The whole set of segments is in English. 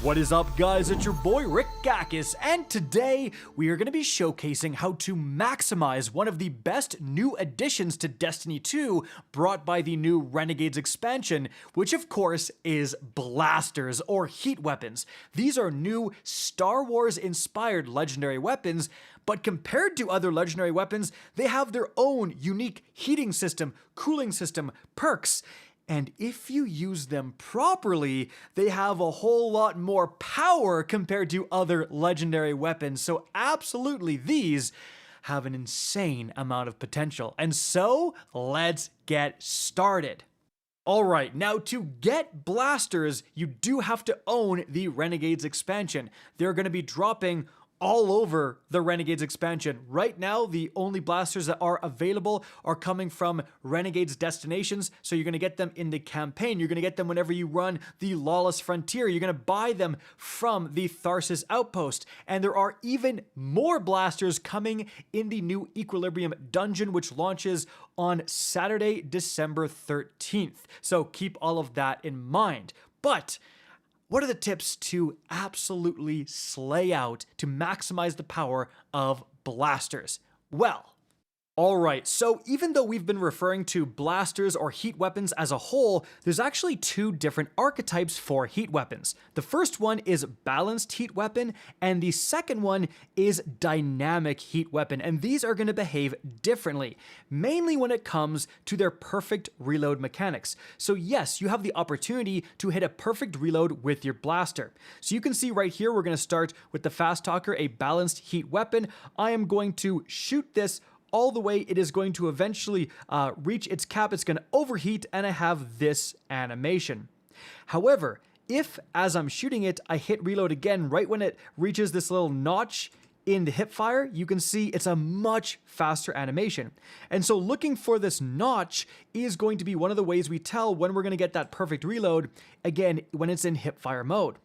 What is up, guys? It's your boy Rick Gakis, and today we are going to be showcasing how to maximize one of the best new additions to Destiny 2 brought by the new Renegades Expansion, which of course is blasters or heat weapons. These are new Star Wars inspired legendary weapons, but compared to other legendary weapons, they have their own unique heating system, cooling system, perks. And if you use them properly, they have a whole lot more power compared to other legendary weapons. So absolutely, these have an insane amount of potential. And so, let's get started. Alright, now to get blasters, you do have to own the Renegades Expansion. They're going to be dropping all over the Renegades Expansion. Right now, the only blasters that are available are coming from Renegades destinations, so you're going to get them in the campaign. You're going to get them whenever you run the Lawless Frontier. You're going to buy them from the Tharsis Outpost. And there are even more blasters coming in the new Equilibrium dungeon, which launches on Saturday, December 13th. So keep all of that in mind. But what are the tips to absolutely slay out to maximize the power of blasters? Well, alright, so even though we've been referring to blasters or heat weapons as a whole, there's actually two different archetypes for heat weapons. The first one is balanced heat weapon, and the second one is dynamic heat weapon, and these are going to behave differently, mainly when it comes to their perfect reload mechanics. So yes, you have the opportunity to hit a perfect reload with your blaster. So you can see right here, we're going to start with the Fast Talker, a balanced heat weapon. I am going to shoot this all the way. It is going to eventually reach its cap. It's going to overheat, and I have this animation. However, if as I'm shooting it, I hit reload again right when it reaches this little notch in the hipfire, you can see it's a much faster animation. And so looking for this notch is going to be one of the ways we tell when we're going to get that perfect reload, again, when it's in hipfire mode.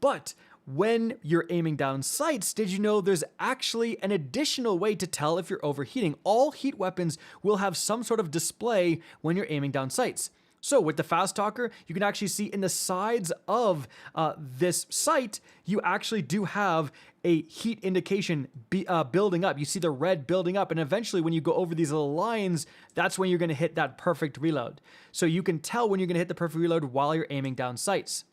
But when you're aiming down sights, did you know there's actually an additional way to tell if you're overheating? All heat weapons will have some sort of display when you're aiming down sights. So with the Fast Talker, you can actually see in the sides of this sight, you actually do have a heat indication building up. You see the red building up, and eventually when you go over these little lines, that's when you're going to hit that perfect reload. So you can tell when you're going to hit the perfect reload while you're aiming down sights.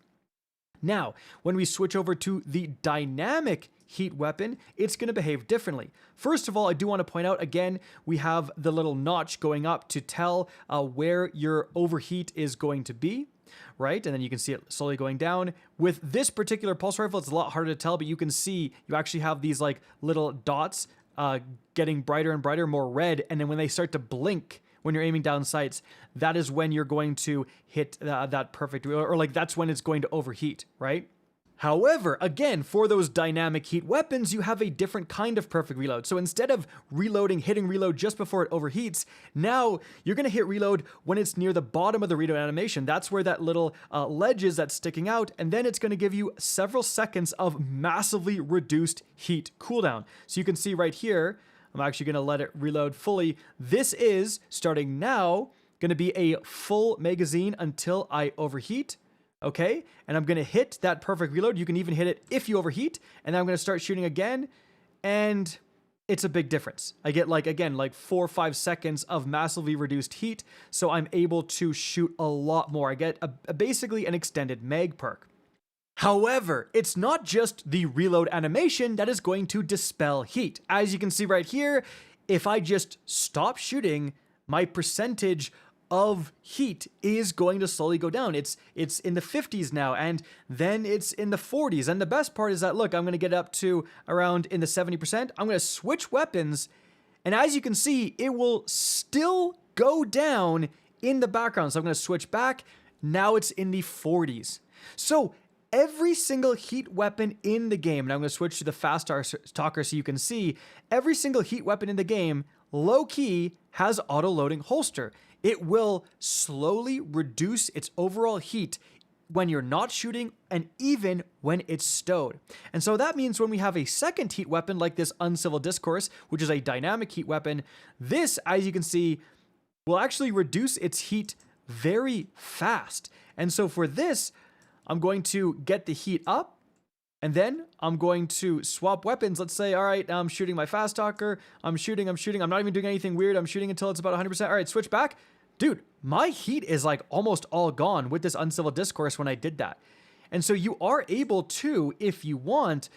Now, when we switch over to the dynamic heat weapon, it's going to behave differently. First of all, I do want to point out, again, we have the little notch going up to tell where your overheat is going to be, right? And then you can see it slowly going down. With this particular pulse rifle, it's a lot harder to tell, but you can see you actually have these like little dots getting brighter and brighter, more red, and then when they start to blink, when you're aiming down sights, that is when you're going to hit that perfect, or like that's when it's going to overheat, right? However, again, for those dynamic heat weapons, you have a different kind of perfect reload. So instead of hitting reload just before it overheats, now you're going to hit reload when it's near the bottom of the reload animation. That's where that little ledge is that's sticking out, and then it's going to give you several seconds of massively reduced heat cooldown. So you can see right here, I'm actually going to let it reload fully. This is, starting now, going to be a full magazine until I overheat. Okay, and I'm going to hit that perfect reload. You can even hit it if you overheat, and then I'm going to start shooting again, and it's a big difference. I get like 4 or 5 seconds of massively reduced heat, so I'm able to shoot a lot more. I get basically an extended mag perk. However, it's not just the reload animation that is going to dispel heat. As you can see right here, if I just stop shooting, my percentage of heat is going to slowly go down. It's in the 50s now, and then it's in the 40s. And the best part is that, look, I'm going to get up to around in the 70%. I'm going to switch weapons, and as you can see, it will still go down in the background. So I'm going to switch back. Now it's in the 40s. So every single heat weapon in the game, and I'm going to switch to the Fast Talker so you can see, every single heat weapon in the game, low-key, has auto-loading holster. It will slowly reduce its overall heat when you're not shooting and even when it's stowed. And so that means when we have a second heat weapon like this Uncivil Discourse, which is a dynamic heat weapon, this, as you can see, will actually reduce its heat very fast. And so for this, I'm going to get the heat up, And then I'm going to swap weapons. Let's say, all right, now I'm shooting my fast talker. I'm shooting. I'm not even doing anything weird. I'm shooting until it's about 100%. All right, switch back. Dude, my heat is like almost all gone with this uncivil discourse when I did that. And so you are able to, if you want,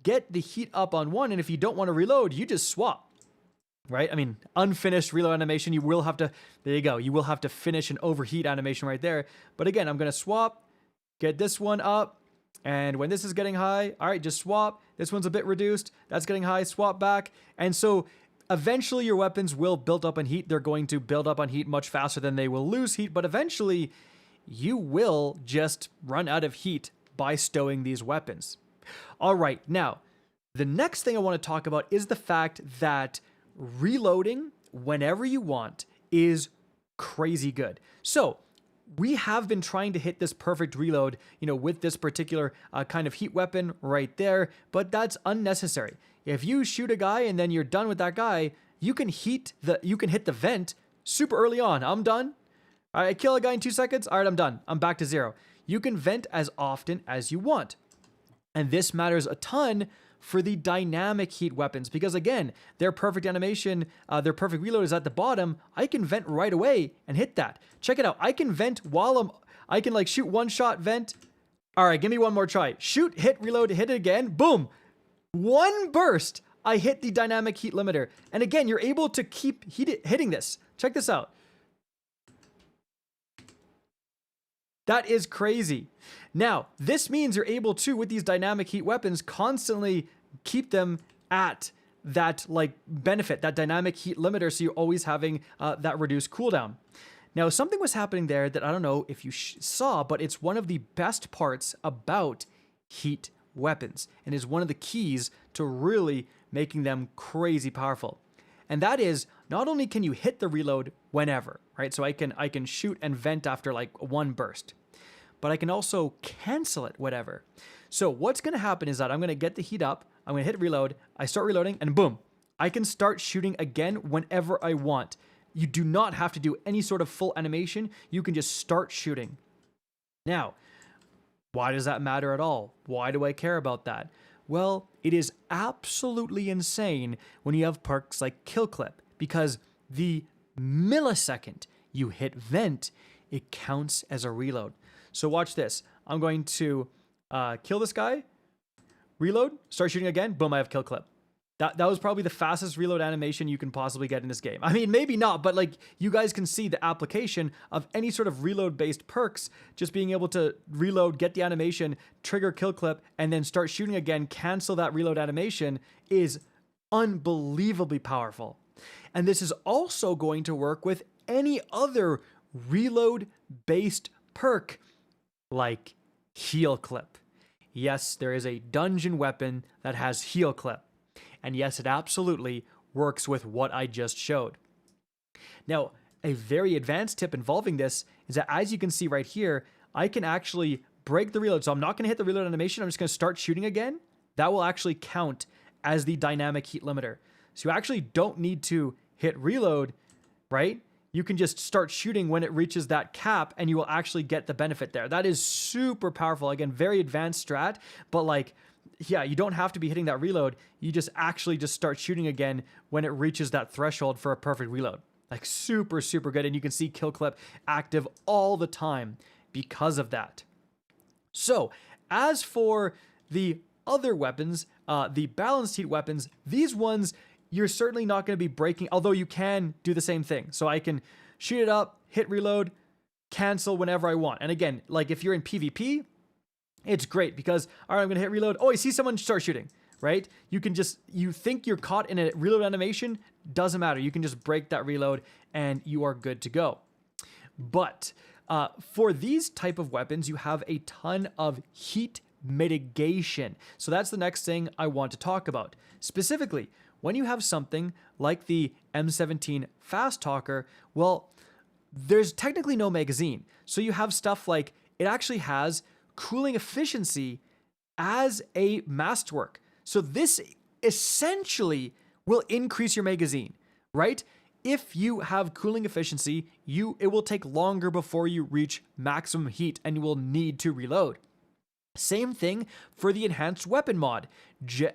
get the heat up on one. And if you don't want to reload, you just swap, right? I mean, unfinished reload animation, you will have to, there you go. You will have to finish an overheat animation right there. But again, I'm going to swap, get this one up. And when this is getting high, all right, just swap. This one's a bit reduced. That's getting high, swap back. And so eventually your weapons will build up on heat. They're going to build up on heat much faster than they will lose heat. But eventually you will just run out of heat by stowing these weapons. All right, now, the next thing I want to talk about is the fact that reloading whenever you want is crazy good. So we have been trying to hit this perfect reload, with this particular kind of heat weapon right there, but that's unnecessary. If you shoot a guy and then you're done with that guy, you can hit the vent super early on. I'm done. All right, I kill a guy in 2 seconds. All right, I'm done. I'm back to 0. You can vent as often as you want. And this matters a ton for the dynamic heat weapons, because again, their perfect animation, their perfect reload is at the bottom. I can vent right away and hit that. Check it out. I can vent I can like shoot one shot, vent. All right, give me one more try. Shoot, hit, reload, hit it again. Boom. One burst. I hit the dynamic heat limiter. And again, you're able to keep hitting this. Check this out. That is crazy. Now, this means you're able to, with these dynamic heat weapons, constantly keep them at that benefit, that dynamic heat limiter, so you're always having that reduced cooldown. Now, something was happening there that I don't know if you saw, but it's one of the best parts about heat weapons and is one of the keys to really making them crazy powerful. And that is, not only can you hit the reload whenever, right? So I can shoot and vent after like one burst, but I can also cancel it whatever. So what's going to happen is that I'm going to get the heat up, I'm going to hit reload, I start reloading, and boom, I can start shooting again whenever I want. You do not have to do any sort of full animation. You can just start shooting. Now, why does that matter at all? Why do I care about that? Well, it is absolutely insane when you have perks like Kill Clip, because the millisecond you hit vent, it counts as a reload. So watch this. I'm going to kill this guy, reload, start shooting again, boom, I have Kill Clip. That was probably the fastest reload animation you can possibly get in this game. I mean, maybe not, but like you guys can see the application of any sort of reload-based perks, just being able to reload, get the animation, trigger Kill Clip, and then start shooting again, cancel that reload animation is unbelievably powerful. And this is also going to work with any other reload-based perk like Heal Clip. Yes, there is a dungeon weapon that has Heal Clip. And yes, it absolutely works with what I just showed. Now, a very advanced tip involving this is that, as you can see right here, I can actually break the reload. So I'm not going to hit the reload animation. I'm just going to start shooting again. That will actually count as the dynamic heat limiter. So you actually don't need to hit reload, right? You can just start shooting when it reaches that cap and you will actually get the benefit there. That is super powerful. Again, very advanced strat, but like, yeah, you don't have to be hitting that reload. You just start shooting again when it reaches that threshold for a perfect reload. Like super, super good. And you can see Kill Clip active all the time because of that. So as for the other weapons, the balanced heat weapons, these ones, you're certainly not going to be breaking, although you can do the same thing. So I can shoot it up, hit reload, cancel whenever I want. And again, like if you're in PvP, it's great because, all right, I'm going to hit reload. Oh, I see someone start shooting, right? You can just, you think you're caught in a reload animation, doesn't matter. You can just break that reload and you are good to go. But for these type of weapons, you have a ton of heat mitigation. So that's the next thing I want to talk about. Specifically, when you have something like the M17 Fast Talker, well, there's technically no magazine. So you have stuff like, it actually has cooling efficiency as a masterwork. So this essentially will increase your magazine, right? If you have cooling efficiency, it will take longer before you reach maximum heat and you will need to reload. Same thing for the enhanced weapon mod,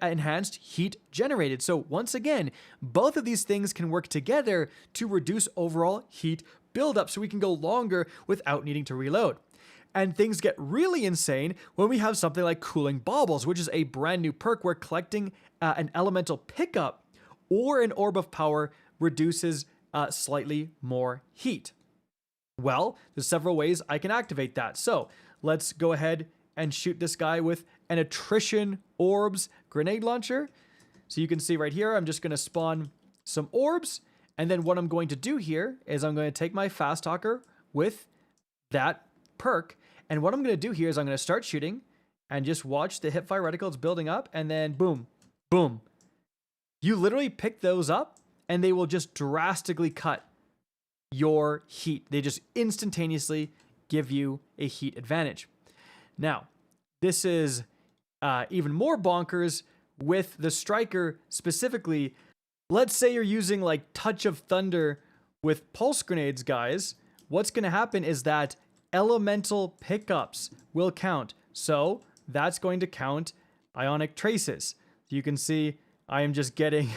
enhanced heat generated. So once again, both of these things can work together to reduce overall heat buildup so we can go longer without needing to reload. And things get really insane when we have something like Cooling Baubles, which is a brand new perk where collecting an elemental pickup or an orb of power reduces slightly more heat. Well, there's several ways I can activate that. So let's go ahead and shoot this guy with an Attrition Orbs grenade launcher. So you can see right here, I'm just going to spawn some orbs. And then what I'm going to do here is I'm going to take my Fast Talker with that perk. And what I'm going to do here is I'm going to start shooting and just watch the hipfire reticles building up. And then boom, boom. You literally pick those up and they will just drastically cut your heat. They just instantaneously give you a heat advantage. Now, this is even more bonkers with the Striker specifically. Let's say you're using like Touch of Thunder with pulse grenades, guys. What's going to happen is that elemental pickups will count. So that's going to count ionic traces. You can see I am just getting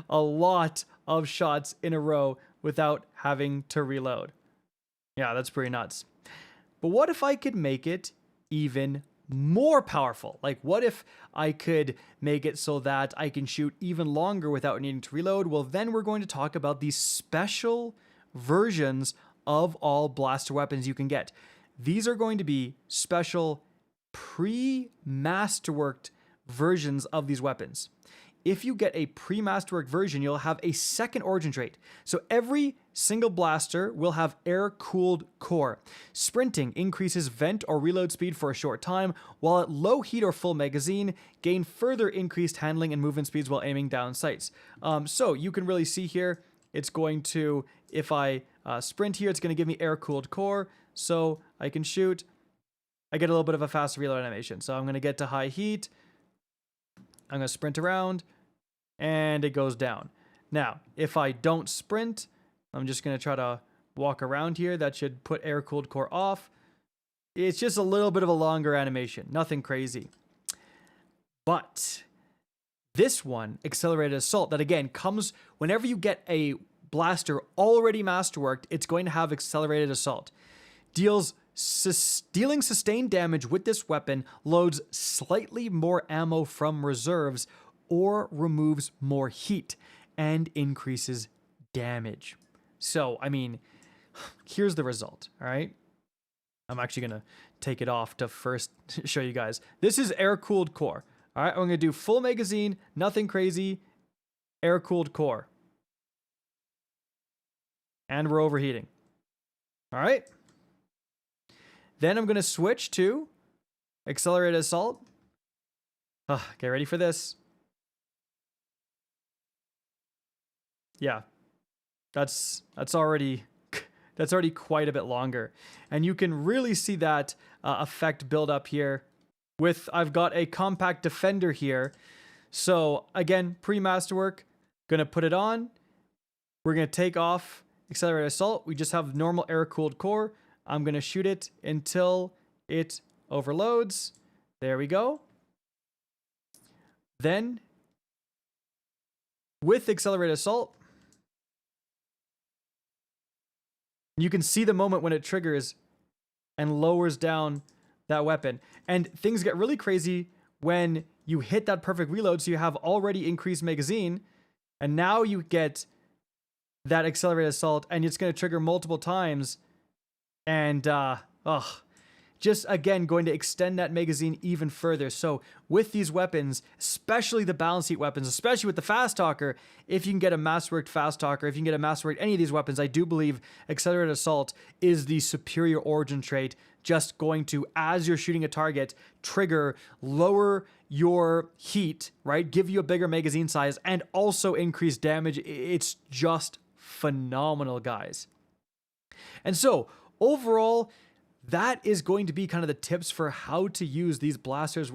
a lot of shots in a row without having to reload. Yeah, that's pretty nuts. But what if I could make it even more powerful? Like, what if I could make it so that I can shoot even longer without needing to reload? Well, then we're going to talk about these special versions of all blaster weapons you can get. These are going to be special pre-masterworked versions of these weapons. If you get a pre-masterwork version, you'll have a second origin trait. So every single blaster will have air-cooled core. Sprinting increases vent or reload speed for a short time, while at low heat or full magazine, gain further increased handling and movement speeds while aiming down sights. So you can really see here, it's going to, if I sprint here, it's going to give me air-cooled core, so I can shoot. I get a little bit of a fast reload animation. So I'm going to get to high heat. I'm going to sprint around. And it goes down. Now, if I don't sprint, I'm just going to try to walk around here. That should put air-cooled core off. It's just a little bit of a longer animation. Nothing crazy. But this one, Accelerated Assault, that again comes whenever you get a blaster already masterworked, it's going to have Accelerated Assault. Dealing sustained damage with this weapon, loads slightly more ammo from reserves, or removes more heat and increases damage. So, I mean, here's the result, all right? I'm actually going to take it off to first show you guys. This is air-cooled core. All right, I'm going to do full magazine, nothing crazy, air-cooled core. And we're overheating. All right? Then I'm going to switch to Accelerated Assault. Get ready for this. Yeah, that's already quite a bit longer. And you can really see that effect build up here with, I've got a compact defender here. So again, pre-masterwork, gonna put it on. We're gonna take off Accelerated Assault. We just have normal air-cooled core. I'm gonna shoot it until it overloads. There we go. Then with Accelerated Assault, you can see the moment when it triggers and lowers down that weapon. And things get really crazy when you hit that perfect reload, so you have already increased magazine, and now you get that Accelerated Assault, and it's going to trigger multiple times, and just again going to extend that magazine even further. So with these weapons, especially the balance heat weapons, especially with the Fast Talker, if you can get a masterworked Fast Talker, if you can get a masterworked any of these weapons, I do believe Accelerated Assault is the superior origin trait, just going to, as you're shooting a target, trigger, lower your heat, right? Give you a bigger magazine size and also increase damage. It's just phenomenal, guys. And so overall, that is going to be kind of the tips for how to use these blasters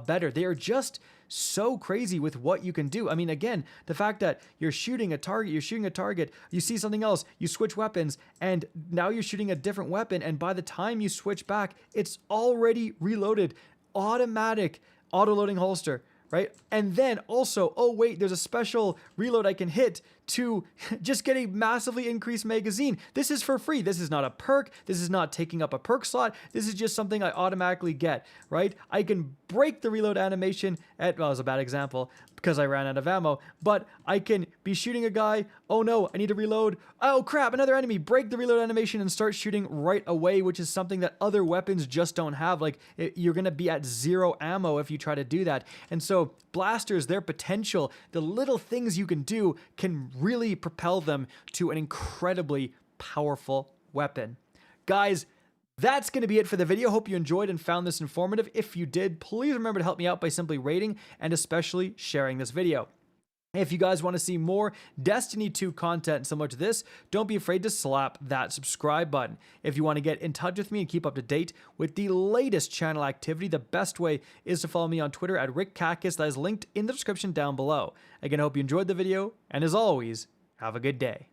better. They are just so crazy with what you can do. I mean, again, the fact that you're shooting a target, you see something else, you switch weapons, and now you're shooting a different weapon, and by the time you switch back, it's already reloaded. Automatic auto-loading holster, right? And then also, oh wait, there's a special reload I can hit to just get a massively increased magazine. This is for free. This is not a perk. This is not taking up a perk slot. This is just something I automatically get, right? I can break the reload animation at, well, it was a bad example because I ran out of ammo, but I can be shooting a guy. Oh no, I need to reload. Oh crap, another enemy. Break the reload animation and start shooting right away, which is something that other weapons just don't have. Like, you're going to be at 0 ammo if you try to do that. And so blasters, their potential, the little things you can do can really propel them to an incredibly powerful weapon. Guys, that's going to be it for the video. Hope you enjoyed and found this informative. If you did, please remember to help me out by simply rating and especially sharing this video. If you guys want to see more Destiny 2 content similar to this, don't be afraid to slap that subscribe button. If you want to get in touch with me and keep up to date with the latest channel activity, the best way is to follow me on Twitter at RickCactus. That is linked in the description down below. Again, I hope you enjoyed the video, and as always, have a good day.